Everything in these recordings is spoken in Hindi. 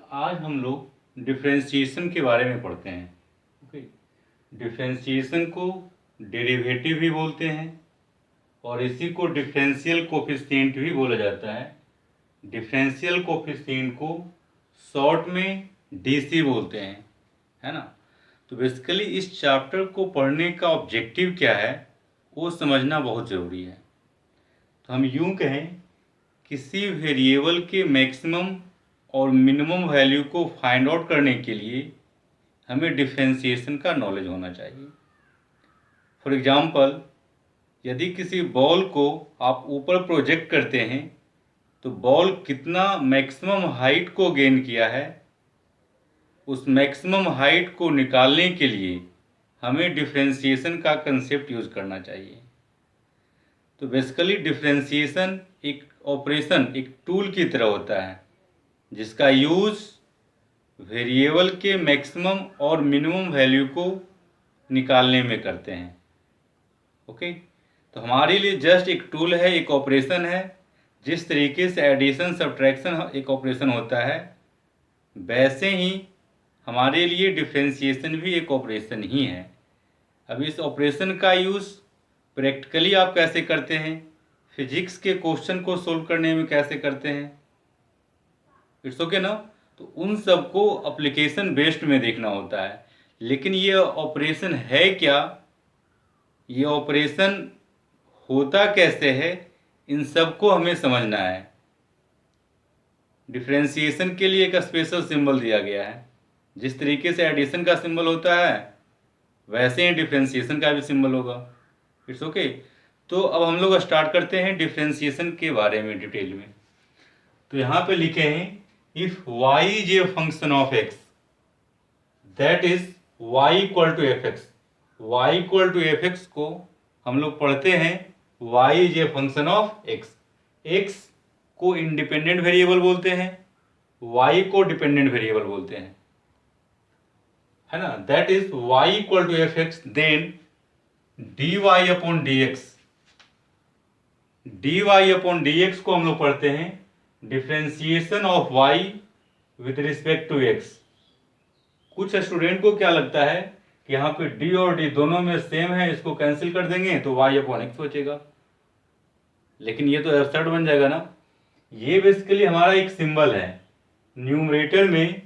आज हम लोग डिफरेंशिएशन के बारे में पढ़ते हैं। ओके, डिफरेंशिएशन को डेरिवेटिव भी बोलते हैं और इसी को डिफरेंशियल कोफिशिएंट भी बोला जाता है। डिफरेंशियल कोफिशिएंट को शॉर्ट में डीसी बोलते हैं, है ना। तो बेसिकली इस चैप्टर को पढ़ने का ऑब्जेक्टिव क्या है वो समझना बहुत ज़रूरी है। तो हम यूं कहें, किसी वेरिएबल के मैक्सिमम और मिनिमम वैल्यू को फाइंड आउट करने के लिए हमें डिफरेंशिएशन का नॉलेज होना चाहिए। फॉर एग्जांपल, यदि किसी बॉल को आप ऊपर प्रोजेक्ट करते हैं तो बॉल कितना मैक्सिमम हाइट को गेन किया है, उस मैक्सिमम हाइट को निकालने के लिए हमें डिफरेंशिएशन का कंसेप्ट यूज करना चाहिए। तो बेसिकली डिफरेंशिएशन एक ऑपरेशन, एक टूल की तरह होता है जिसका यूज वेरिएबल के मैक्सिमम और मिनिमम वैल्यू को निकालने में करते हैं। ओके, तो हमारे लिए जस्ट एक टूल है, एक ऑपरेशन है। जिस तरीके से एडिशन सब्ट्रैक्शन एक ऑपरेशन होता है, वैसे ही हमारे लिए डिफरेंशिएशन भी एक ऑपरेशन ही है। अब इस ऑपरेशन का यूज़ प्रैक्टिकली आप कैसे करते हैं, फिजिक्स के क्वेश्चन को सोल्व करने में कैसे करते हैं, इट्स ओके ना। तो उन सबको एप्लीकेशन बेस्ड में देखना होता है। लेकिन ये ऑपरेशन है क्या, ये ऑपरेशन होता कैसे है, इन सबको हमें समझना है। डिफरेंशिएशन के लिए एक स्पेशल सिंबल दिया गया है। जिस तरीके से एडिशन का सिंबल होता है वैसे ही डिफरेंशिएशन का भी सिंबल होगा। It's okay. तो अब हम लोग स्टार्ट करते हैं डिफरेंशिएशन के बारे में डिटेल में। तो यहाँ पे लिखे हैं, if y is a function of x that is y equal to F X. Y equal to F X को हम लोग पढ़ते हैं y is a function of x। x को इंडिपेंडेंट वेरिएबल बोलते हैं, y को डिपेंडेंट वेरिएबल बोलते हैं, है ना। That is y equal to F X, then dy upon D X. dy upon D X को हम लोग पढ़ते हैं differentiation of y with respect to x। कुछ स्टूडेंट को क्या लगता है कि यहाँ पे d और d दोनों में सेम है, इसको कैंसिल कर देंगे तो y अपॉन एक्स बचेगा, लेकिन ये तो एब्सर्ड बन जाएगा ना। ये बेसिकली हमारा एक सिंबल है। न्यूमरेटर में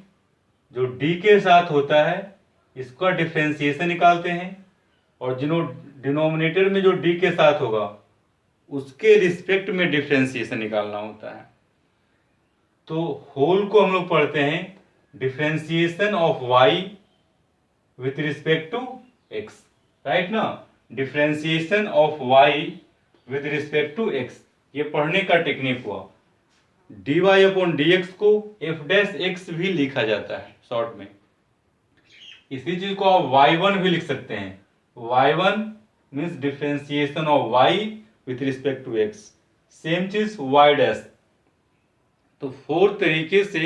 जो d के साथ होता है इसका डिफरेंशिएशन निकालते हैं, और डिनोमिनेटर में जो d के साथ होगा उसके रिस्पेक्ट में डिफरेंशिएशन निकालना होता है। तो होल को हम लोग पढ़ते हैं differentiation of y with respect to x, right ना। Differentiation of y with respect to x, ये पढ़ने का टेक्निक हुआ। dy अपॉन dx को f डैश x भी लिखा जाता है शॉर्ट में। इसी चीज को आप y1 भी लिख सकते हैं। y1 means differentiation of y with respect to x, same चीज y डैश। तो 4 तरीके से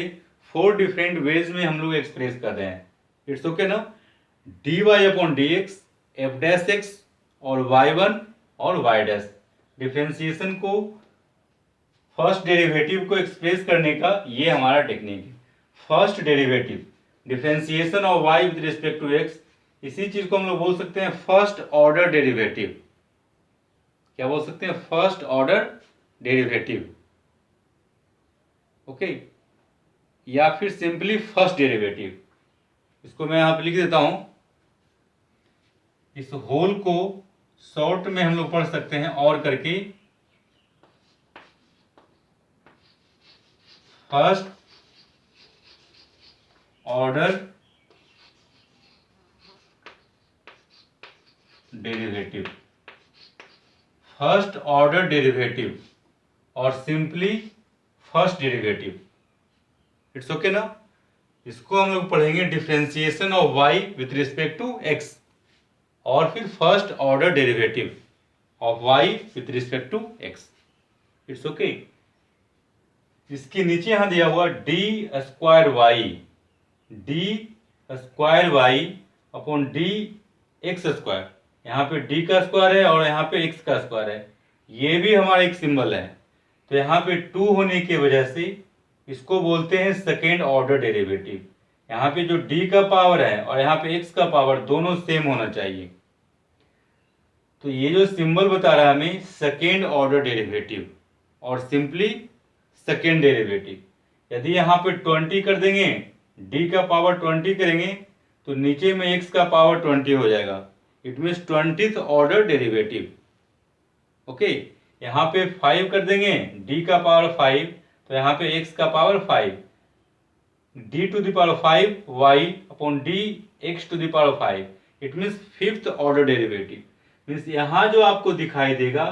4 डिफरेंट वेज में हम लोग एक्सप्रेस कर रहे हैं। इट्स ओके ना। dy upon D X, F dash X और y1 और y डैश। डिफरेंशिएशन को, फर्स्ट डेरिवेटिव को एक्सप्रेस करने का ये हमारा टेक्निक है। First derivative, differentiation of y with respect to x, इसी चीज को हम लोग बोल सकते हैं फर्स्ट ऑर्डर डेरिवेटिव। क्या बोल सकते हैं? फर्स्ट ऑर्डर डेरिवेटिव, ओके, या फिर सिंपली फर्स्ट डेरिवेटिव। इसको मैं यहां पे लिख देता हूं। इस होल को शॉर्ट में हम लोग पढ़ सकते हैं और करके, first order derivative, first order derivative और simply first derivative. It's okay ना। इसको हम लोग पढ़ेंगे differentiation of y with respect to x, और फिर first order derivative of y with respect to x। It's okay. इसके नीचे यहां दिया हुआ D square Y upon D X square. यहाँ पे d का स्क्वायर है और यहाँ पे x का स्क्वायर है, ये भी हमारा एक सिंबल है। तो यहाँ पे 2 होने की वजह से इसको बोलते हैं सेकेंड ऑर्डर डेरिवेटिव। यहाँ पे जो डी का पावर है और यहाँ पे एक्स का पावर दोनों सेम होना चाहिए। तो ये जो सिंबल बता रहा है हमें सेकेंड ऑर्डर डेरिवेटिव और सिंपली सेकेंड डेरिवेटिव। यदि यहाँ पे 20 कर देंगे, डी का पावर 20 करेंगे तो नीचे में एक्स का पावर 20 हो जाएगा। It means 20th order derivative. Okay, यहाँ पे 5 कर देंगे, डी का पावर 5 तो यहाँ पे एक्स का power 5, D to the power 5 Y upon D X to the power 5। It means 5th order derivative. Means यहाँ जो आपको दिखाई देगा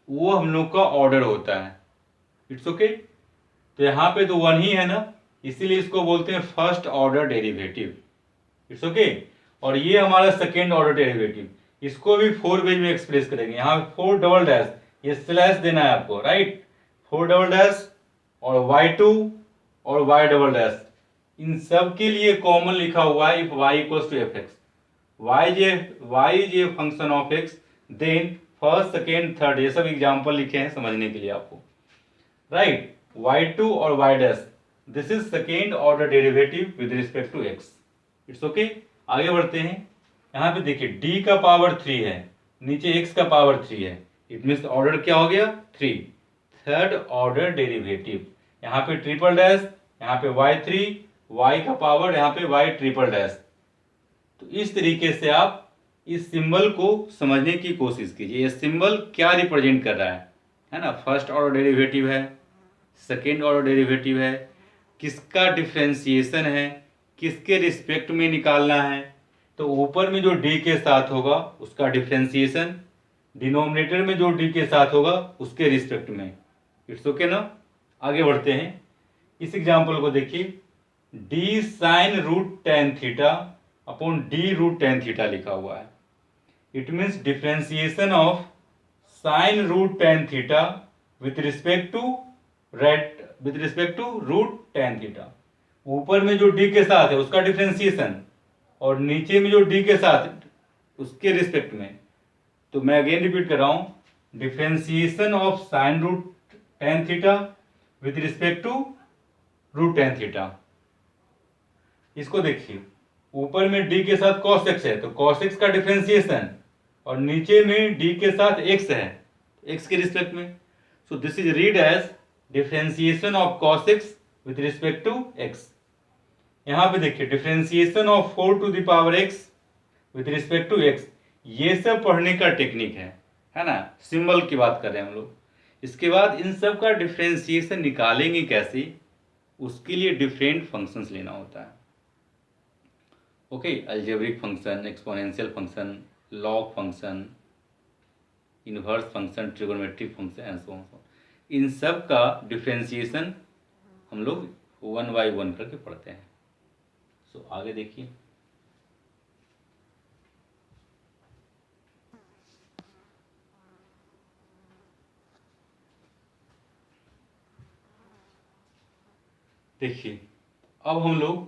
वो हम लोग का ऑर्डर होता है। It's okay. तो यहाँ पे तो 1 ही है ना, इसीलिए इसको बोलते हैं first order derivative. It's okay. और ये हमारा सेकेंड ऑर्डर डेरिवेटिव, इसको भी 4 वेज में एक्सप्रेस करेंगे। यहाँ 4 डबल डैश, ये स्लैश देना है आपको, राइट। 4 डबल डैश और y2 और y डबल डैश, इन सब के लिए कॉमन लिखा हुआ है if y equals to fx। y is a function of x, then first second third, ये सब एग्जाम्पल लिखे हैं समझने के लिए आपको, राइट। y2 और y dash, this is second order derivative with respect to x। It's okay. आगे बढ़ते हैं। यहाँ पे देखिए d का पावर 3 है, नीचे x का पावर 3 है। इट मीन्स ऑर्डर क्या हो गया 3, थर्ड ऑर्डर डेरिवेटिव। यहाँ पे ट्रिपल डैश, यहाँ पे y3, y का पावर यहाँ पे y ट्रिपल डैश। तो इस तरीके से आप इस सिंबल को समझने की कोशिश कीजिए। ये सिंबल क्या रिप्रेजेंट कर रहा है ना। फर्स्ट ऑर्डर डेरिवेटिव है, सेकेंड ऑर्डर डेरिवेटिव है, किसका डिफ्रेंसिएशन है, किसके रिस्पेक्ट में निकालना है। तो ऊपर में जो डी के साथ होगा उसका डिफ्रेंसिएशन, डिनोमिनेटर में जो डी के साथ होगा उसके रिस्पेक्ट में। इट्स ओके ना। आगे बढ़ते हैं। इस एग्जाम्पल को देखिए, D sine root tan theta upon D root tan theta लिखा हुआ है। It means differentiation of sine root tan theta with respect to root tan theta. ऊपर में जो डी के साथ है उसका डिफ्रेंसिएशन और नीचे में जो डी के साथ उसके रिस्पेक्ट में। तो मैं अगेन रिपीट कर रहा हूं, differentiation of sine root tan theta with respect to root tan theta. इसको देखिए, ऊपर में डी के साथ cos x है तो cos x का डिफ्रेंसिएशन और नीचे में डी के साथ x है, x के रिस्पेक्ट में। So this is read as differentiation of cos x with respect to x। यहाँ पे देखिए differentiation of 4 to the power x with respect to x। ये सब पढ़ने का टेक्निक है ना। सिंबल की बात कर रहे हैं हम लोग। इसके बाद इन सब का डिफ्रेंसिएशन निकालेंगे कैसे, उसके लिए डिफरेंट फंक्शंस लेना होता है। Okay, algebraic function, exponential function, log function, inverse function, trigonometric function and so on. इन सब का डिफ्रेंसिएशन हम लोग 1 बाय 1 करके पढ़ते हैं। सो आगे देखिए। देखिए, अब हम लोग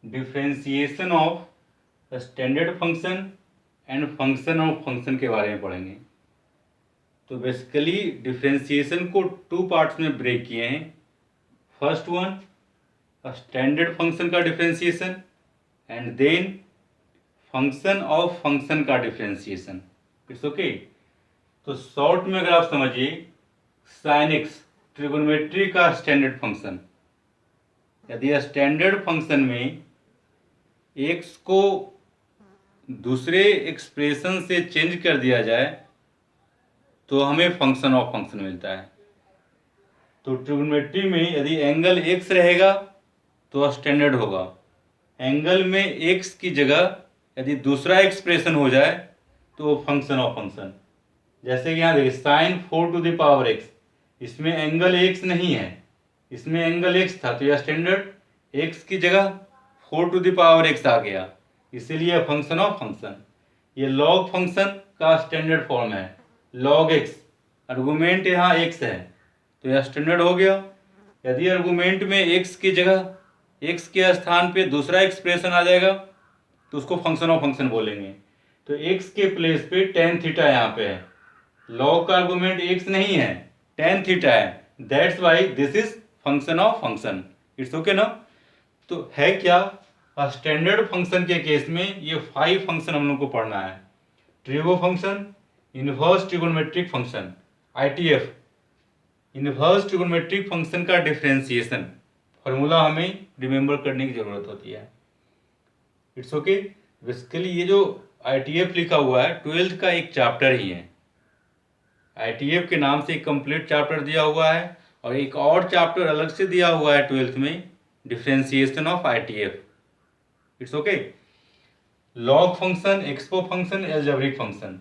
differentiation of standard function and function of function के बारे में पढ़ेंगे। तो बेसिकली डिफ्रेंसिएशन को 2 पार्ट्स में ब्रेक किए हैं। फर्स्ट वन स्टैंडर्ड फंक्शन का differentiation and then function of function का डिफ्रेंसिएशन। It's okay. तो शॉर्ट में अगर आप समझिए, साइन एक्स ट्रिगोनोमेट्री का स्टैंडर्ड फंक्शन। यदि स्टैंडर्ड फंक्शन में एक्स को दूसरे एक्सप्रेशन से चेंज कर दिया जाए तो हमें फंक्शन ऑफ फंक्शन मिलता है। तो ट्रिगोनोमेट्री में यदि एंगल एक्स रहेगा तो स्टैंडर्ड होगा। एंगल में एक्स की जगह यदि दूसरा एक्सप्रेशन हो जाए तो फंक्शन ऑफ फंक्शन। जैसे कि यहाँ देखिए sine 4 to the power X, इसमें एंगल एक्स नहीं है, इसमें एंगल एक्स था तो यह स्टैंडर्ड, एक्स की जगह 4 टू द पावर एक्स आ गया, इसीलिए फंक्शन ऑफ फंक्शन। ये लॉग फंक्शन का स्टैंडर्ड फॉर्म है, लॉग एक्स। आर्गुमेंट यहाँ एक्स है तो यह स्टैंडर्ड हो गया। यदि आर्गुमेंट में एक्स की जगह एक्स के स्थान पे दूसरा एक्सप्रेशन आ जाएगा तो उसको फंक्शन ऑफ फंक्शन बोलेंगे। तो एक्स के प्लेस पे टेन थीटा यहाँ पे है, लॉग का आर्गुमेंट एक्स नहीं है, टेन थीटा है, that's why this is function of function. It's okay ना। तो है क्या, स्टैंडर्ड फंक्शन के केस में ये 5 फंक्शन हम लोग को पढ़ना है। Trigo function, inverse trigonometric function, ITF, inverse trigonometric function का डिफरेंशिएशन फॉर्मूला हमें रिमेंबर करने की जरूरत होती है। It's okay. बेसिकली ये जो ITF लिखा हुआ है 12th का एक चैप्टर ही है। ITF के नाम से एक कंप्लीट चैप्टर दिया हुआ है और एक और चैप्टर अलग से दिया हुआ है 12th में, differentiation of ITF। It's okay. Log function, expo function, algebraic function.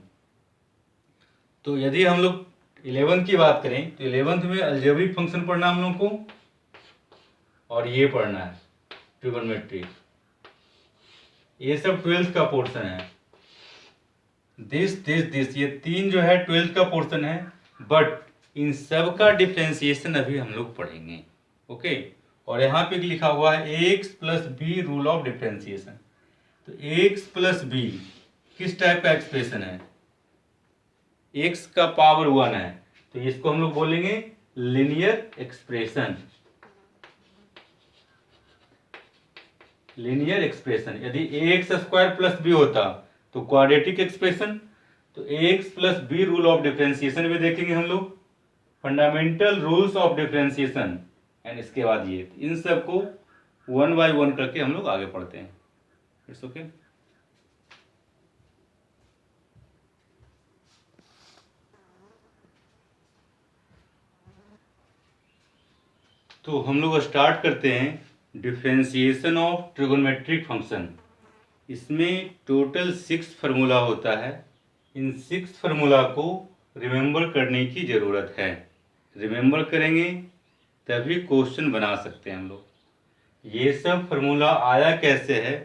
तो यदि हम लोग 11th की बात करें तो 11th में एल्जेब्रिक फंक्शन पढ़ना हम लोग को, और ये पढ़ना है ट्रिगोनोमेट्री। ये सब 12th का पोर्शन है। दिस ये 3 जो है 12th का पोर्शन है, बट इन सब का डिफरेंशिएशन अभी हम लोग पढ़ेंगे। ओके। और यहाँ पे लिखा हुआ है X plus B rule of differentiation. तो एक्स प्लस बी किस टाइप का एक्सप्रेशन है, एक्स का पावर 1 है, तो इसको हम लोग बोलेंगे लीनियर एक्सप्रेशन। Linear expression. यदि एक्स स्क्वायर प्लस बी होता तो क्वाड्रेटिक एक्सप्रेशन। तो X plus B rule of differentiation भी देखेंगे हम लोग, fundamental rules of differentiation, and इसके बाद ये इन सब को 1 बाय 1 करके हम लोग आगे पढ़ते हैं। It's okay. तो हम लोग स्टार्ट करते हैं डिफरेंशिएशन ऑफ ट्रिगोनोमेट्रिक फंक्शन। इसमें टोटल 6 फार्मूला होता है। इन 6 फार्मूला को रिमेंबर करने की ज़रूरत है। रिमेंबर करेंगे तभी क्वेश्चन बना सकते हैं हम लोग। ये सब फार्मूला आया कैसे है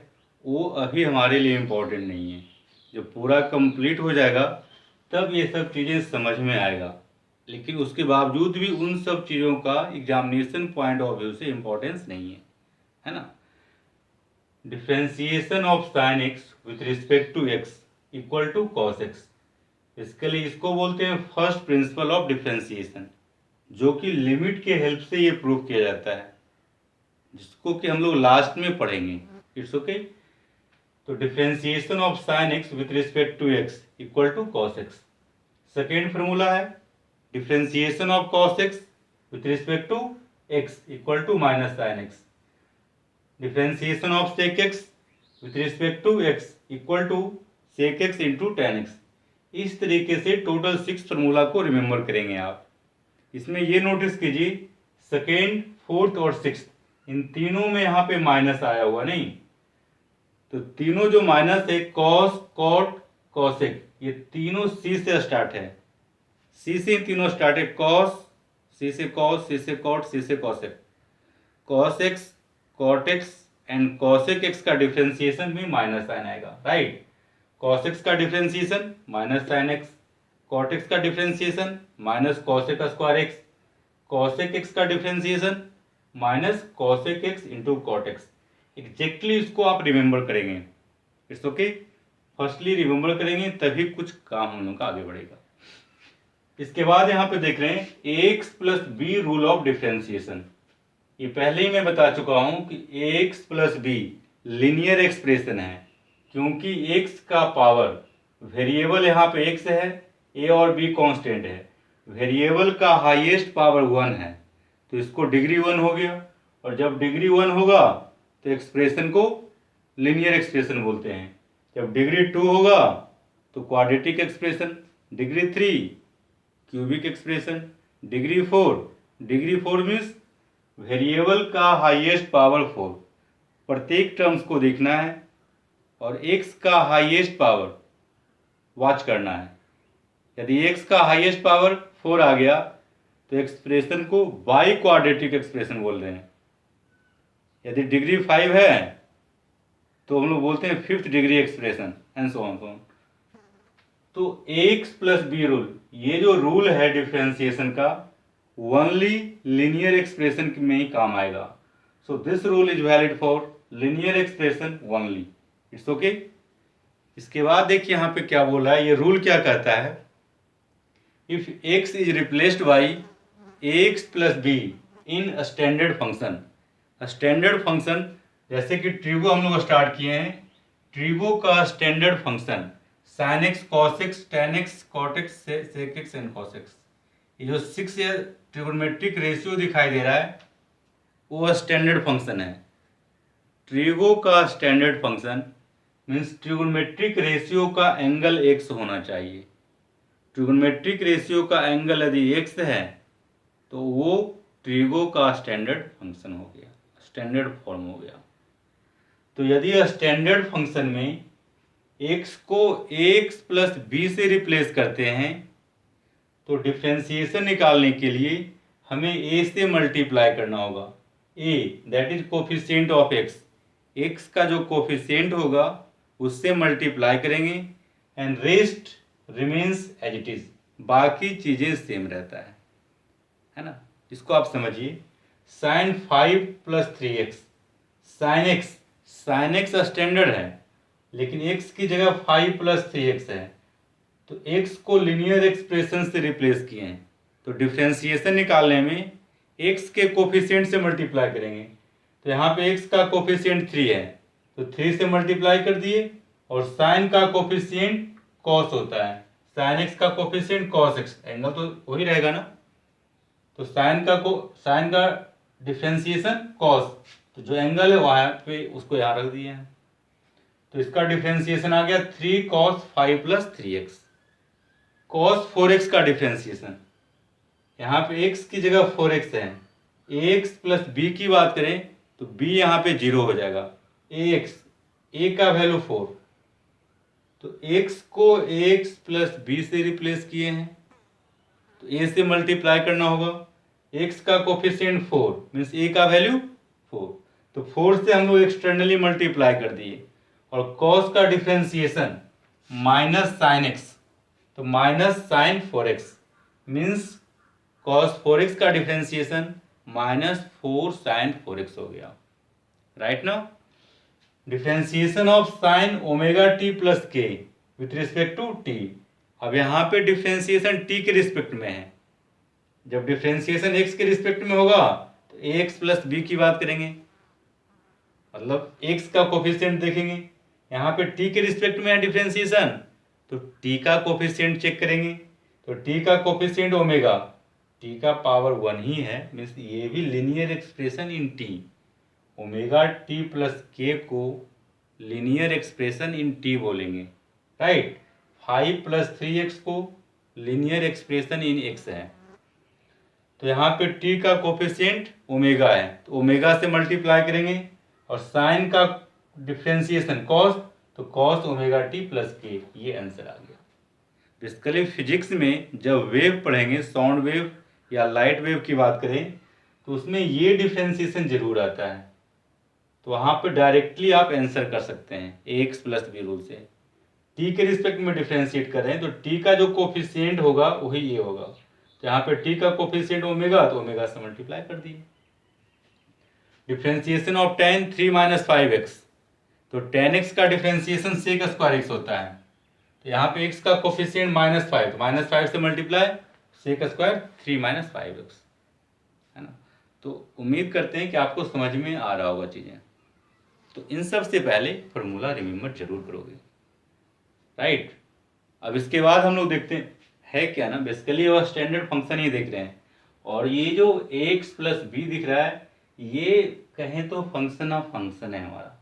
वो अभी हमारे लिए इम्पोर्टेंट नहीं है। जब पूरा कंप्लीट हो जाएगा तब ये सब चीज़ें समझ में आएगा, लेकिन उसके बावजूद भी उन सब चीज़ों का एग्जामिनेशन पॉइंट ऑफ व्यू से इम्पोर्टेंस नहीं है ना। Differentiation of sine X with respect to X equal to cos X. इसके लिए इसको बोलते हैं फर्स्ट प्रिंसिपल ऑफ डिफरेंशिएशन, जो कि लिमिट के हेल्प से ये प्रूव किया जाता है, जिसको कि हम लोग लास्ट में पढ़ेंगे। It's okay. तो differentiation of sine X with respect to X equal to cos X. Second formula है differentiation of cos x with respect to x equal to minus sin x. Differentiation of sec x with respect to x equal to sec x into tan x। इस तरीके से टोटल 6 फार्मूला को रिमेंबर करेंगे आप। इसमें ये नोटिस कीजिए सेकेंड, फोर्थ और सिक्स्थ इन तीनों में यहाँ पे माइनस आया हुआ नहीं, तो तीनों जो माइनस है cos, cot, cosec, ये तीनों C से स्टार्ट है। सी से तीनों स्टार्ट है, कॉस, सी से कॉस, सी से कॉट, सी से cosec. Cos x, cot x and cosec x का डिफरेंशिएशन भी माइनस साइन आएगा, राइट। कॉस एक्स का differentiation minus sine x, cot x का differentiation minus cosec square x, cosec x का differentiation minus cosec x into cot x. Exactly इसको आप रिमेंबर करेंगे। It's okay. फर्स्टली रिमेंबर करेंगे तभी कुछ काम हम लोग का आगे बढ़ेगा। इसके बाद यहाँ पे देख रहे हैं X plus B rule of differentiation. ये पहले ही मैं बता चुका हूं कि X plus B linear expression है, क्योंकि एक्स का पावर वेरिएबल यहाँ पे एक्स है, ए और बी कांस्टेंट है, वेरिएबल का हाईएस्ट पावर 1 है, तो इसको डिग्री 1 हो गया। और जब डिग्री 1 होगा तो एक्सप्रेशन को लीनियर एक्सप्रेशन बोलते हैं। जब डिग्री 2 होगा तो quadratic expression, degree 3 cubic expression, degree 4 means variable का हाईएस्ट पावर 4। प्रत्येक टर्म्स को देखना है और एक्स का हाईएस्ट पावर वॉच करना है। यदि एक्स का हाईएस्ट पावर 4 आ गया तो एक्सप्रेशन को बाई क्वाड्रेटिक एक्सप्रेशन बोल रहे हैं। यदि डिग्री 5 है तो हम लोग बोलते हैं 5th degree expression, and so on. तो एक्स प्लस बी रूल, ये जो रूल है डिफरेंशिएशन का ओनली लीनियर एक्सप्रेशन में ही काम आएगा। So this rule is valid for linear expression only. It's okay. इसके बाद देखिए यहाँ पे क्या बोल रहा है, ये रूल क्या कहता है, if x is replaced by x plus be in standard function. Standard function, जैसे कि ट्रिगो हम लोग स्टार्ट किए हैं, ट्रिगो का standard function sine X cos X tan X cot X sec X and cos X, ये जो 6 ट्रिगोनोमेट्रिक रेशियो दिखाई दे रहा है वो स्टैंडर्ड फंक्शन है। ट्रिगो का standard function means trigonometric ratio का एंगल एक्स होना चाहिए। ट्रिगोनोमेट्रिक रेशियो का एंगल यदि एक्स है तो वो ट्रिगो का स्टैंडर्ड फंक्शन हो गया, स्टैंडर्ड फॉर्म हो गया। तो यदि स्टैंडर्ड फंक्शन में x को ax प्लस बी से रिप्लेस करते हैं तो डिफ्रेंसिएशन निकालने के लिए हमें a से मल्टीप्लाई करना होगा। a that is coefficient of x, x का जो कोफिशिएंट होगा उससे मल्टीप्लाई करेंगे and rest remains as it is, बाकी चीज़ें सेम रहता है ना। इसको आप समझिए, sine 5 plus 3x, sine X standard है लेकिन x की जगह 5 प्लस 3x है, तो x को लीनियर एक्सप्रेशन से रिप्लेस किए हैं, तो डिफ्रेंसिएशन निकालने में x के कोफिशिएंट से मल्टीप्लाई करेंगे। तो यहाँ पे x का कोफिशिएंट 3 है तो 3 से मल्टीप्लाई कर दिए, और साइन का कोफिशिएंट कॉस होता है, साइन x का कोफिशिएंट कॉस x, एंगल तो वही रहेगा ना। तो साइन का डिफ्रेंसिएशन कॉस, तो जो एंगल है वहाँ पे उसको यहाँ रख दिए हैं, तो इसका डिफ्रेंसिएशन आ गया 3 cos 5 plus 3x। cos 4x का डिफ्रेंसिएशन, यहाँ पे x की जगह 4x है, ax प्लस b की बात करें तो b यहाँ पे 0 हो जाएगा, a का वैल्यू 4, तो x को ax प्लस b से रिप्लेस किए हैं तो a से मल्टीप्लाई करना होगा, x का कोफिशिएंट 4 मीन्स a का वैल्यू 4, तो 4 से हम लोग एक्सटर्नली मल्टीप्लाई कर दिए, और cos का डिफ्रेंसिएशन माइनस साइन एक्स, तो minus sine 4x means cos 4x का डिफ्रेंसिएशन माइनस 4 साइन 4x हो गया, राइट ना। Differentiation of sine omega T plus के विथ रिस्पेक्ट टू टी, अब यहाँ पे डिफ्रेंसिएशन t के रिस्पेक्ट में है, जब डिफ्रेंसिएशन x के रिस्पेक्ट में होगा तो ax प्लस b की बात करेंगे, मतलब x का कोफिशिएंट देखेंगे, यहाँ पे t के रिस्पेक्ट में है डिफ्रेंसिएशन तो t का कोफिशिएंट चेक करेंगे, तो t का कोफिशिएंट ओमेगा, t का पावर 1 ही है मीन्स ये भी linear expression in t, omega t plus k को लीनियर एक्सप्रेशन इन t बोलेंगे, राइट। 5 प्लस 3x को लीनियर एक्सप्रेशन इन x है, तो यहाँ पे t का कोफिशिएंट ओमेगा है तो ओमेगा से मल्टीप्लाई करेंगे, और साइन का डिफ्रेंसिएशन कॉस, तो कॉस ओमेगा टी प्लस के, ये आंसर आ गया। बेसिकली फिजिक्स में जब वेव पढ़ेंगे, साउंड वेव या लाइट वेव की बात करें तो उसमें ये डिफ्रेंसिएशन जरूर आता है, तो वहाँ पे डायरेक्टली आप आंसर कर सकते हैं एक्स प्लस बी रूल से। टी के रिस्पेक्ट में डिफ्रेंशिएट कर रहे हैं तो टी का जो कोफिशिएंट होगा वही ये होगा, तो यहाँ पे टी का कोफिशिएंट ओमेगा तो ओमेगा से मल्टीप्लाई कर दिए। Differentiation of tan 3 minus 5x, तो tan x का डिफ्रेंसिएशन सेक स्क्वायर x होता है, तो यहाँ पे x का कोफिशिएंट -5, तो -5 से multiply sec square 3 minus 5x, है ना। तो उम्मीद करते हैं कि आपको समझ में आ रहा होगा चीज़ें, तो इन सब से पहले फार्मूला रिमेंबर जरूर करोगे, राइट। अब इसके बाद हम लोग देखते हैं है क्या ना, बेसिकली वह स्टैंडर्ड फंक्शन ही देख रहे हैं, और ये जो ax प्लस बी दिख रहा है ये कहें तो फंक्शन ऑफ फंक्शन है हमारा,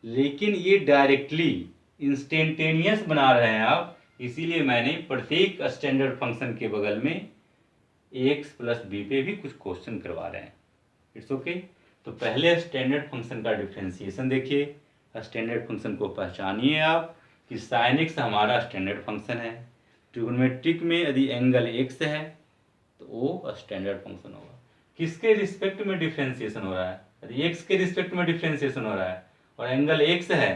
लेकिन ये डायरेक्टली इंस्टेंटेनियस बना रहे हैं आप, इसीलिए मैंने प्रत्येक स्टैंडर्ड फंक्शन के बगल में ax प्लस बी पे भी कुछ क्वेश्चन करवा रहे हैं, इट्स ओके। तो पहले स्टैंडर्ड फंक्शन का डिफ्रेंसिएशन देखिए, स्टैंडर्ड फंक्शन को पहचानिए आप कि साइन एक्स हमारा स्टैंडर्ड फंक्शन है, ट्रिगोनोमेट्रिक में यदि एंगल एक्स है तो वो स्टैंडर्ड फंक्शन होगा। किसके रिस्पेक्ट में डिफ्रेंसिएशन हो रहा है, यदि एक्स के रिस्पेक्ट में डिफ्रेंसिएशन हो रहा है और एंगल एक्स है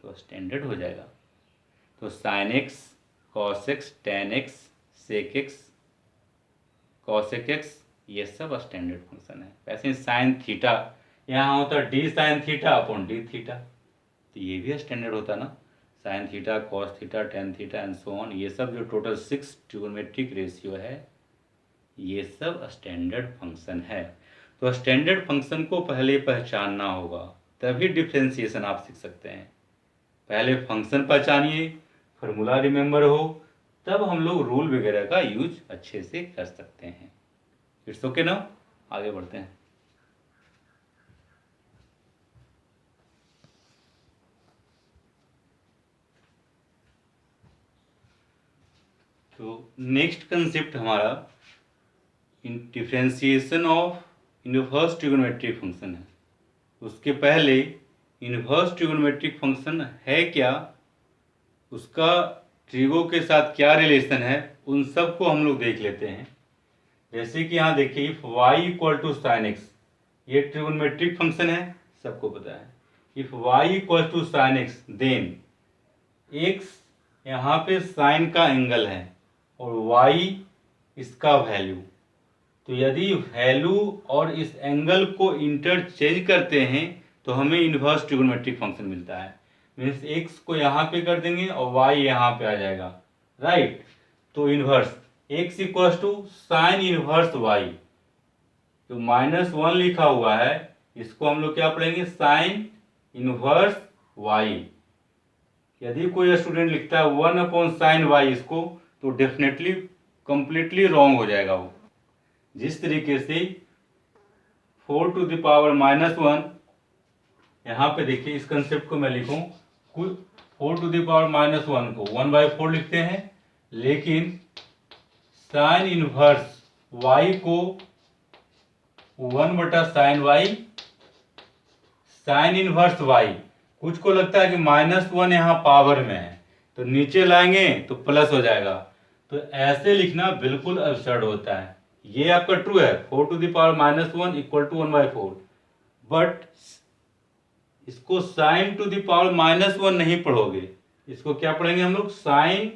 तो स्टैंडर्ड हो जाएगा। तो sine X cos X tan X sec X cosec X ये सब स्टैंडर्ड फंक्शन है। वैसे साइन थीटा यहाँ होता है D sine theta upon D theta, तो ये भी स्टैंडर्ड होता ना, sine theta cos theta tan theta and so on, ये सब जो टोटल 6 ट्रिगोनोमेट्रिक रेशियो है ये सब स्टैंडर्ड फंक्शन है। तो स्टैंडर्ड फंक्शन को पहले पहचानना होगा, तभी डिफ्रेंशिएशन आप सीख सकते हैं। पहले फंक्शन पहचानिए, फार्मूला रिमेंबर हो, तब हम लोग रूल वगैरह का यूज अच्छे से कर सकते हैं। इट्स ओके ना, आगे बढ़ते हैं। तो नेक्स्ट कंसेप्ट हमारा differentiation of inverse trigonometric function है। उसके पहले इनवर्स ट्रिगोनोमेट्रिक फंक्शन है क्या, उसका ट्रिगो के साथ क्या रिलेशन है, उन सब को हम लोग देख लेते हैं। जैसे कि यहाँ देखिए, if y equal to sine X, ये ट्रिगोनोमेट्रिक फंक्शन है, सबको पता है। If y equal to sine X, then x यहाँ पे साइन का एंगल है और y इसका वैल्यू। तो यदि वैल्यू और इस एंगल को इंटरचेंज करते हैं तो हमें इनवर्स ट्रिगोनोमेट्रिक फंक्शन मिलता है। मीन्स x को यहाँ पे कर देंगे और y यहाँ पे आ जाएगा, राइट। तो inverse x equal to sine inverse y, जो -1 लिखा हुआ है इसको हम लोग क्या पढ़ेंगे, साइन इनवर्स y। यदि कोई स्टूडेंट लिखता है 1/sin y इसको, तो डेफिनेटली कंप्लीटली रॉन्ग हो जाएगा वो। जिस तरीके से 4 टू द पावर -1, यहाँ पे देखिए इस कंसेप्ट को मैं लिखूं, 4 टू द पावर -1 को 1/4 लिखते हैं, लेकिन साइन इनवर्स y को 1/sin y, sign inverse y, कुछ को लगता है कि -1 यहाँ पावर में है तो नीचे लाएंगे तो प्लस हो जाएगा, तो ऐसे लिखना बिल्कुल अबसर्ड होता है। ये आपका ट्रू है, 4 to the power -1 equal to 1/4, but इसको साइन टू द पावर -1 नहीं पढ़ोगे, इसको क्या पढ़ेंगे हम लोग, sine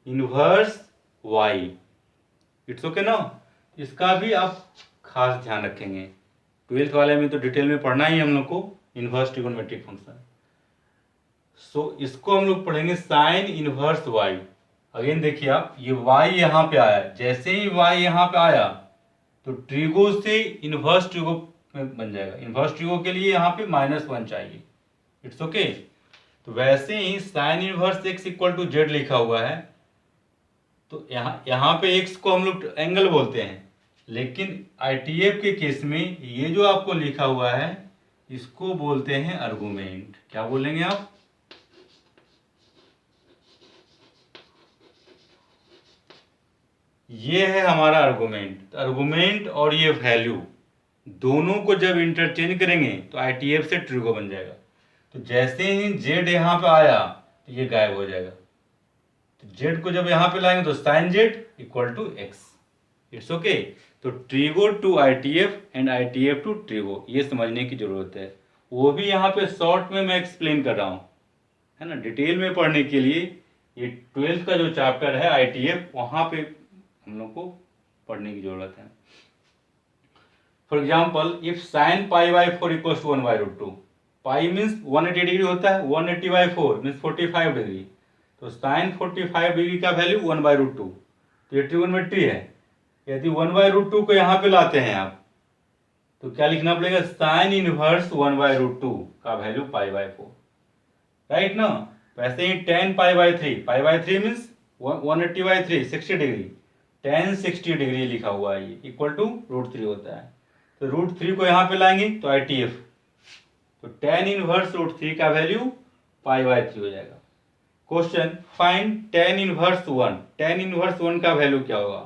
inverse y। It's okay ना, इसका भी आप खास ध्यान रखेंगे। 12th वाले में तो डिटेल में पढ़ना ही हम लोग को इनवर्स ट्रिगोनोमेट्रिक फंक्शन। सो इसको हम लोग पढ़ेंगे साइन इनवर्स y। अगेन देखिए आप, ये y यहाँ पे आया, जैसे ही y यहाँ पे आया तो ट्रिगो से इनवर्स ट्रिगो में बन जाएगा। इनवर्स ट्रिगो के लिए यहाँ पे -1 चाहिए। It's okay. तो वैसे ही sine inverse x equal to z लिखा हुआ है, तो यहाँ पे x को हम लोग एंगल बोलते हैं, लेकिन ITF के केस में ये जो आपको लिखा हुआ है इसको बोलते हैं आर्गुमेंट। क्या बोलेंगे आप, ये है हमारा आर्गुमेंट। आर्गुमेंट और ये वैल्यू दोनों को जब इंटरचेंज करेंगे तो ITF से ट्रिगो बन जाएगा। तो जैसे ही z यहाँ पे आया तो ये गायब हो जाएगा, तो z को जब यहाँ पे लाएंगे तो sine z equal to x। It's okay. तो trigo to ITF and ITF to trigo, ये समझने की जरूरत है। वो भी यहाँ पे शॉर्ट में मैं एक्सप्लेन कर रहा हूँ, है ना। डिटेल में पढ़ने के लिए ये 12th का जो चैप्टर है ITF, वहाँ पे हम लोग को पढ़ने की जरूरत है। For example, if sine π/4 equals to 1/√2, pi means 180 degree होता है, 180/4 मीन्स 45 डिग्री, तो साइन 45 डिग्री का वैल्यू 1/√2, तो ये ट्रिगोनोमेट्री है। यदि 1/√2 को यहाँ पे लाते हैं आप, तो क्या लिखना पड़ेगा, साइन इनवर्स 1/√2 का वैल्यू π/4, राइट ना। वैसे ही tan π/3 means 180/3 60 degree, tan 60 degree लिखा हुआ है, ये इक्वल टू √3 होता है। तो √3 को यहाँ पे लाएंगे तो ITF, तो tan इनवर्स √3 का वैल्यू π/3 हो जाएगा। Question, find tan inverse 1। tan inverse 1 का वैल्यू क्या होगा,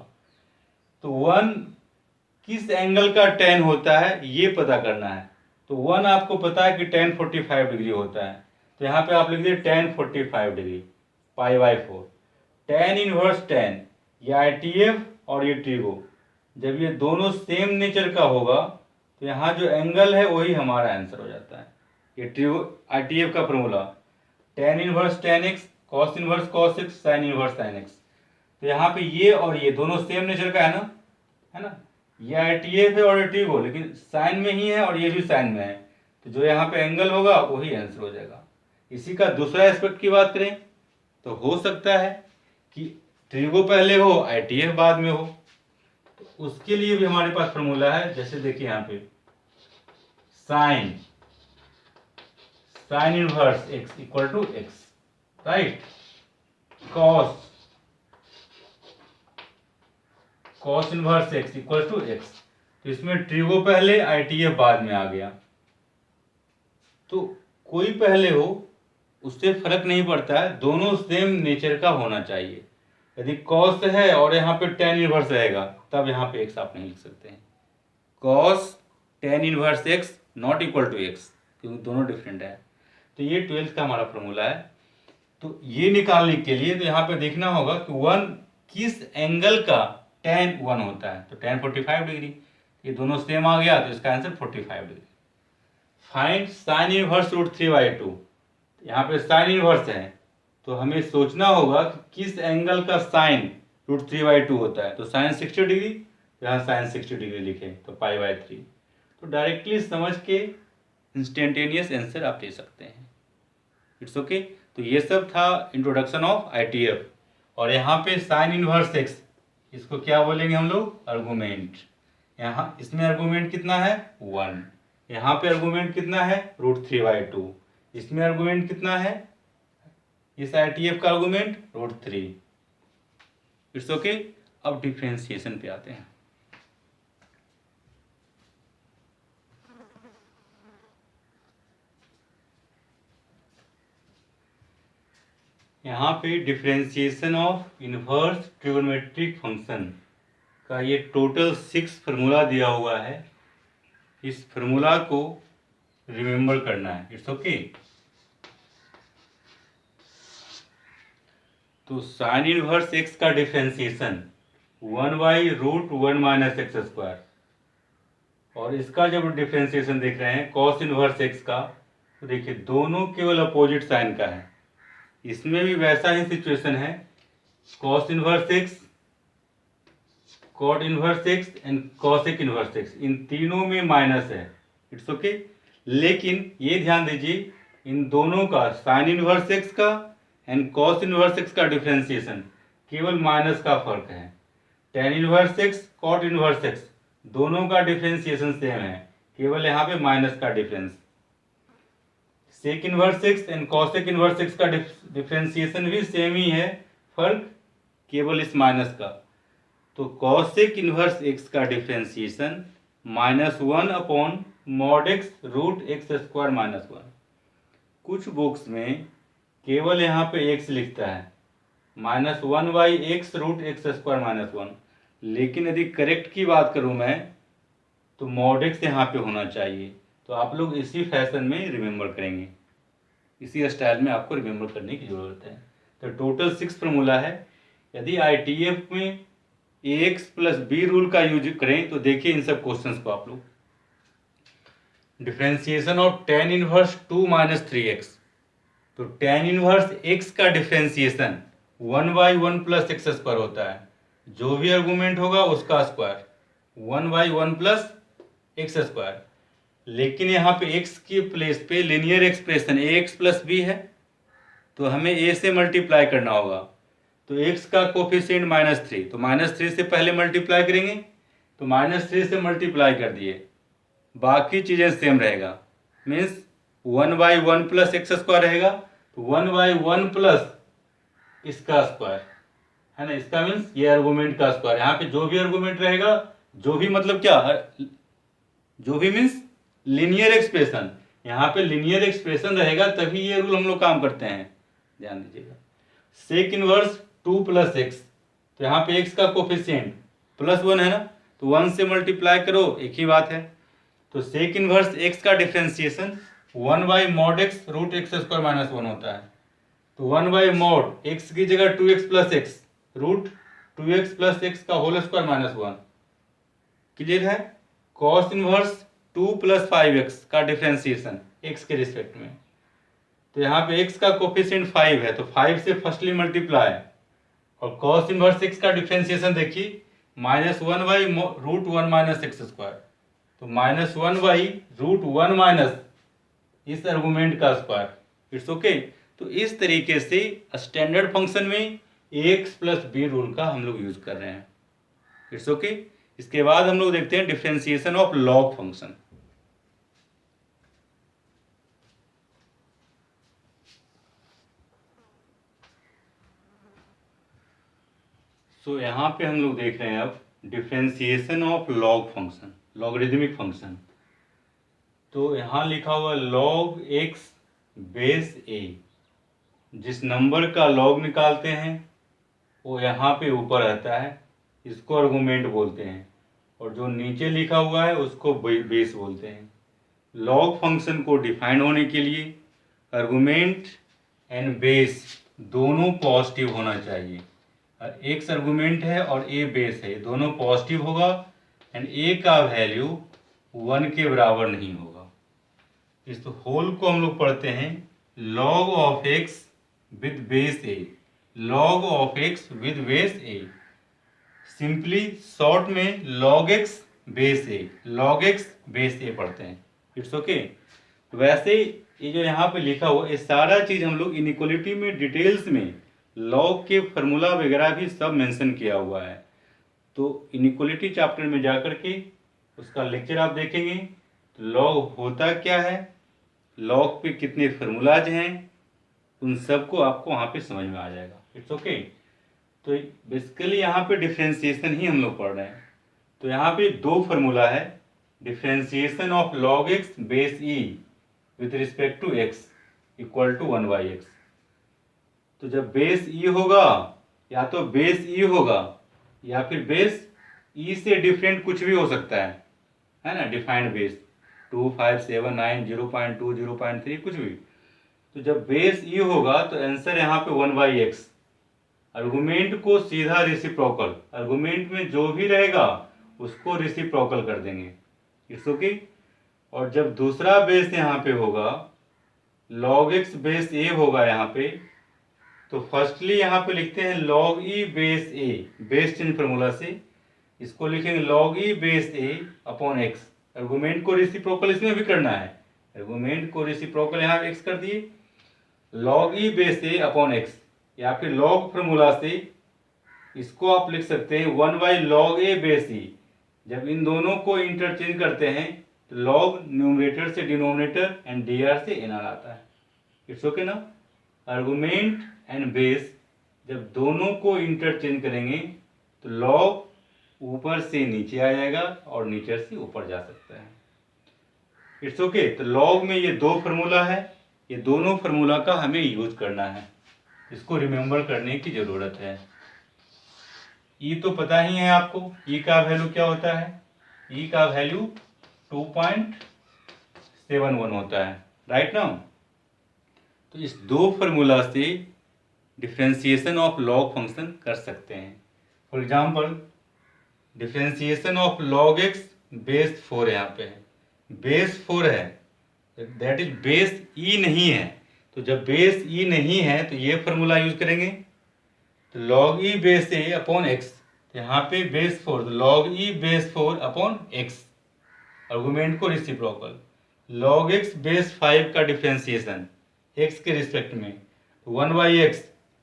तो 1 किस एंगल का tan होता है ये पता करना है। तो 1 आपको पता है कि tan 45 डिग्री होता है, तो यहाँ पे आप लिख दिए tan 45 degree π/4। tan inverse tan, ये ITF और ये ट्रिगो, जब ये दोनों सेम नेचर का होगा तो यहाँ जो एंगल है वही हमारा आंसर हो जाता है। ये ट्रिगो ITF का formula, tan inverse tan x, cos inverse cos x, sin inverse sin x। तो यहाँ पे ये और ये दोनों सेम नेचर का है ना। ये ITF है और ये ट्रिगो, लेकिन साइन में ही है और ये भी साइन में है, तो जो यहाँ पे एंगल होगा वही आंसर हो जाएगा। इसी का दूसरा एस्पेक्ट की बात करें तो हो सकता है कि ट्रिगो पहले हो ITF बाद में हो, तो उसके लिए भी हमारे पास फॉर्मूला है। जैसे देखिए यहाँ पे sine inverse X equal to X, right. Cos inverse X equal to X. तो इसमें ट्रिगो पहले, ITF बाद में आ गया। तो कोई पहले हो उससे फर्क नहीं पड़ता है, दोनों सेम नेचर का होना चाहिए। यदि कॉस है और यहाँ पे टेन इनवर्स रहेगा तब यहाँ पे एक्स आप नहीं लिख सकते हैं। Cos tan inverse X not equal to X, क्योंकि दोनों डिफरेंट है। तो ये 12th का हमारा फॉर्मूला है। तो ये निकालने के लिए तो यहाँ पे देखना होगा कि वन किस एंगल का tan 1 होता है। तो tan 45 डिग्री, ये दोनों सेम आ गया, तो इसका answer 45 degree. Find sine inverse root 3/2। यहाँ पे साइन इनवर्स है, तो हमें सोचना होगा कि किस एंगल का साइन रूट 3/2 होता है। तो साइन 60 डिग्री, यहाँ साइन 60 डिग्री लिखे तो π/3। तो डायरेक्टली समझ के इंस्टेंटेनियस आंसर आप दे सकते हैं। It's okay. तो ये सब था इंट्रोडक्शन ऑफ ITF। और यहाँ पे साइन इनवर्स एक्स, इसको क्या बोलेंगे हम लोग, आर्गुमेंट। यहाँ इसमें आर्गुमेंट कितना है 1, यहाँ पे आर्गुमेंट कितना है रूट 3/2, इसमें आर्गुमेंट कितना है, इस ITF का आर्गुमेंट रूट 3। It's okay. अब डिफ्रेंसिएशन पे आते हैं। यहाँ पे differentiation of inverse trigonometric function का ये टोटल 6 फार्मूला दिया हुआ है। इस फार्मूला को रिमेम्बर करना है। It's okay. तो साइन इनवर्स एक्स का डिफ्रेंसिएशन 1/√1 - x²। और इसका जब डिफ्रेंसिएशन देख रहे हैं कॉस इनवर्स एक्स का, तो देखिए दोनों केवल अपोजिट साइन का है। इसमें भी वैसा ही सिचुएशन है, cos inverse x, cot inverse x and cosec inverse x, इन तीनों में माइनस है। It's okay. लेकिन ये ध्यान दीजिए, इन दोनों का साइन इनवर्स एक्स का एंड कॉस इनवर्स एक्स का डिफ्रेंसिएशन केवल माइनस का फर्क है। Tan inverse x, cot inverse x, दोनों का डिफ्रेंसिएशन सेम है, केवल यहाँ पे माइनस का difference. Sec inverse x and cosec inverse x का डिफ्रेंसिएशन भी सेम ही है, फर्क केवल इस माइनस का। तो कॉसेक इनवर्स एक्स का डिफ्रेंसिएशन -1/mod x√x² - 1। कुछ बुक्स में केवल यहाँ पे x लिखता है, -1/x√x² - 1। लेकिन यदि करेक्ट की बात करूँ मैं, तो mod x यहाँ पे होना चाहिए। तो आप लोग इसी फैशन में रिमेंबर करेंगे, इसी स्टाइल में आपको रिमेंबर करने की ज़रूरत है। तो टोटल 6 फार्मूला है। यदि ITF में AX + B रूल का यूज करें तो देखिए इन सब क्वेश्चंस को आप लोग। Differentiation of tan inverse 2 - 3x। तो tan इनवर्स x का डिफ्रेंसिएशन 1/1 + x² होता है। जो भी आर्गुमेंट होगा उसका स्क्वायर, 1/1 + x²। लेकिन यहाँ पे x की प्लेस पे लीनियर एक्सप्रेशन AX + B है, तो हमें A से मल्टीप्लाई करना होगा। तो x का कोफिशिएंट -3, तो -3 से पहले मल्टीप्लाई करेंगे, तो -3 से मल्टीप्लाई कर दिए, बाकी चीज़ें सेम रहेगा। मीन्स 1/1 + x² रहेगा, तो 1/1 + इसका स्क्वायर है ना, इसका मीन्स ये आर्गुमेंट का स्क्वायर। यहाँ पे जो भी आर्गुमेंट रहेगा, जो भी मतलब क्या, जो भी मीन्स लीनियर एक्सप्रेशन, यहाँ पे लीनियर एक्सप्रेशन रहेगा तभी ये रूल हम लोग काम करते हैं, ध्यान दीजिएगा। सेक इनवर्स 2 + x, तो यहाँ पे x का कोफिशिएंट +1 है ना, तो 1 से मल्टीप्लाई करो, एक ही बात है। तो सेक इनवर्स x का डिफ्रेंसिएशन 1/mod x√x² - 1 होता है। तो 1/mod x की जगह 2x + x √2x + x का होल स्क्वायर -1। क्लियर है। कॉस इनवर्स 2 + 5x का डिफ्रेंसिएशन x के रिस्पेक्ट में, तो यहाँ पे x का कोफिशिएंट 5 है, तो 5 से फर्स्टली मल्टीप्लाई। और कॉस इनवर्स x का डिफ्रेंसिएशन देखिए -1/√1 - x², तो -1/√1 - इस आर्गुमेंट का स्क्वायर। It's okay. तो इस तरीके से स्टैंडर्ड फंक्शन में AX + B रूल का हम लोग यूज कर रहे हैं। It's okay. इसके बाद हम लोग देखते हैं डिफ्रेंसिएशन ऑफ लॉग फंक्शन। सो यहाँ पे हम लोग देख रहे हैं अब differentiation of log function, logarithmic function. तो यहाँ लिखा हुआ log x बेस a, जिस नंबर का लॉग निकालते हैं वो यहाँ पे ऊपर रहता है, इसको आर्गुमेंट बोलते हैं, और जो नीचे लिखा हुआ है उसको बेस बोलते हैं। लॉग फंक्शन को डिफाइन होने के लिए आर्गुमेंट एंड बेस दोनों पॉजिटिव होना चाहिए। एक्स आर्गुमेंट है और ए बेस है, दोनों पॉजिटिव होगा एंड ए का वैल्यू 1 के बराबर नहीं होगा। इस होल को हम लोग पढ़ते हैं log of x with base a, log of x with base a, simply short में log x base a, log x base a पढ़ते हैं। It's okay. वैसे ये जो यहाँ पे लिखा हुआ ये सारा चीज़ हम लोग इनइक्वलिटी में डिटेल्स में लॉग के फार्मूला वगैरह भी सब मेंशन किया हुआ है। तो इनइक्वलिटी चैप्टर में जा कर के उसका लेक्चर आप देखेंगे तो लॉग होता क्या है, लॉग पे कितने फार्मूलाज हैं, उन सबको आपको वहाँ पे समझ में आ जाएगा। It's okay. तो बेसिकली यहाँ पे डिफ्रेंसिएशन ही हम लोग पढ़ रहे हैं। तो यहाँ पे दो फार्मूला है, differentiation of log x base e with respect to x equal to 1/x। तो जब बेस e होगा या तो बेस e होगा या फिर बेस e से डिफरेंट कुछ भी हो सकता है ना, डिफाइंड बेस 2, 5, 7, 9, 0.2, 0.3 कुछ भी। तो जब बेस e होगा तो आंसर यहाँ पे 1/x। आर्गुमेंट को सीधा रेसिप्रोकल, आर्गुमेंट में जो भी रहेगा उसको रेसिप्रोकल कर देंगे। It's okay. और जब दूसरा बेस यहाँ पे होगा log x बेस a होगा यहाँ पे, तो फर्स्टली यहाँ पे लिखते हैं log e base a, base change formula से इसको लिखेंगे log e base a upon x। Argument को रेसिप्रोकल इसमें भी करना है, आर्गुमेंट को रेसिप्रोकल यहाँ x कर दिए, log e base a upon x, या फिर log फार्मूला से इसको आप लिख सकते हैं 1/log a बेस e। जब इन दोनों को इंटरचेंज करते हैं तो log न्यूमरेटर से डिनोमिनेटर एंड dr से nr आता है। इट्स ओके ना। आर्गुमेंट एंड बेस जब दोनों को इंटरचेंज करेंगे तो log ऊपर से नीचे आ जाएगा और नीचे से ऊपर जा सकता है। It's okay. तो log में ये दो फार्मूला है, ये दोनों फार्मूला का हमें यूज करना है, इसको रिमेम्बर करने की जरूरत है। ई तो पता ही है आपको, ई का वैल्यू क्या होता है, ई का वैल्यू 2.71 होता है, राइट नाउ। तो इस दो फार्मूला से डिफ्रेंसिएशन ऑफ लॉग फंक्शन कर सकते हैं। For example differentiation of log x base 4 यहाँ पे है, बेस 4 है, दैट इज बेस e नहीं है। तो जब बेस e नहीं है तो ये फार्मूला यूज करेंगे, तो log e base a upon x, तो यहाँ पे बेस 4 तो log e base 4 upon x, argument को रेसिप्रोकल। log x बेस 5 का डिफ्रेंसिएशन x के रिस्पेक्ट में 1/x,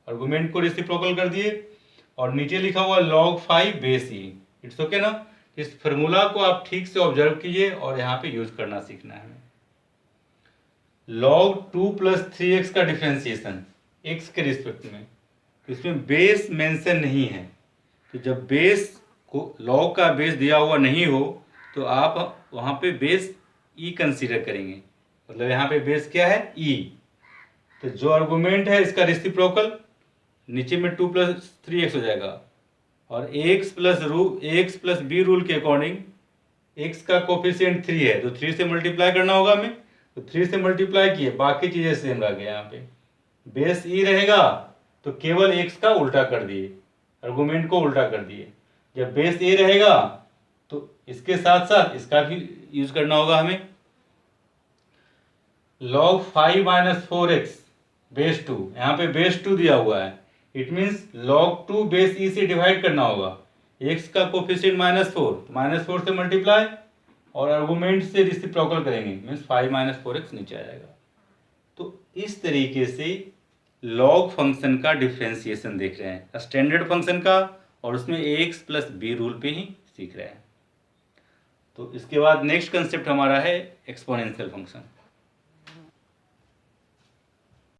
आर्गुमेंट को रेसिप्रोकल कर दिए, और नीचे लिखा हुआ log 5 base e। It's okay ना। इस फार्मूला को आप ठीक से ऑब्जर्व कीजिए और यहाँ पे यूज करना सीखना है। log 2 + 3x का डिफ्रेंसिएशन x के रिस्पेक्ट में, तो इसमें बेस मेंशन नहीं है। तो जब बेस को log का बेस दिया हुआ नहीं हो तो आप वहाँ पे बेस e कंसीडर करेंगे, मतलब यहाँ पे बेस क्या है e। तो जो आर्गुमेंट है इसका रेसिप्रोकल नीचे में 2 + 3x हो जाएगा, और ax + b रूल के अकॉर्डिंग x का कोफिशिएंट 3 है तो 3 से मल्टीप्लाई करना होगा हमें, तो 3 से मल्टीप्लाई किए, बाकी चीजें सेम रह गए। यहाँ पे बेस e रहेगा तो केवल x का उल्टा कर दिए, आर्गुमेंट को उल्टा कर दिए। जब बेस a रहेगा तो इसके साथ साथ इसका भी यूज करना होगा हमें। log 5 - 4x बेस 2, यहाँ पे बेस 2 दिया हुआ है, it means log 2 base e से डिवाइड करना होगा, x का कोफिशिएंट -4, -4 से मल्टीप्लाई और आर्गुमेंट से रेसिप्रोकल करेंगे, मीन्स 5 - 4x नीचे आ जाएगा। तो इस तरीके से लॉग फंक्शन का डिफ्रेंसिएशन देख रहे हैं, स्टैंडर्ड फंक्शन का, और उसमें ax + b रूल पे ही सीख रहे हैं। तो इसके बाद नेक्स्ट कंसेप्ट हमारा है एक्सपोनेंशियल फंक्शन।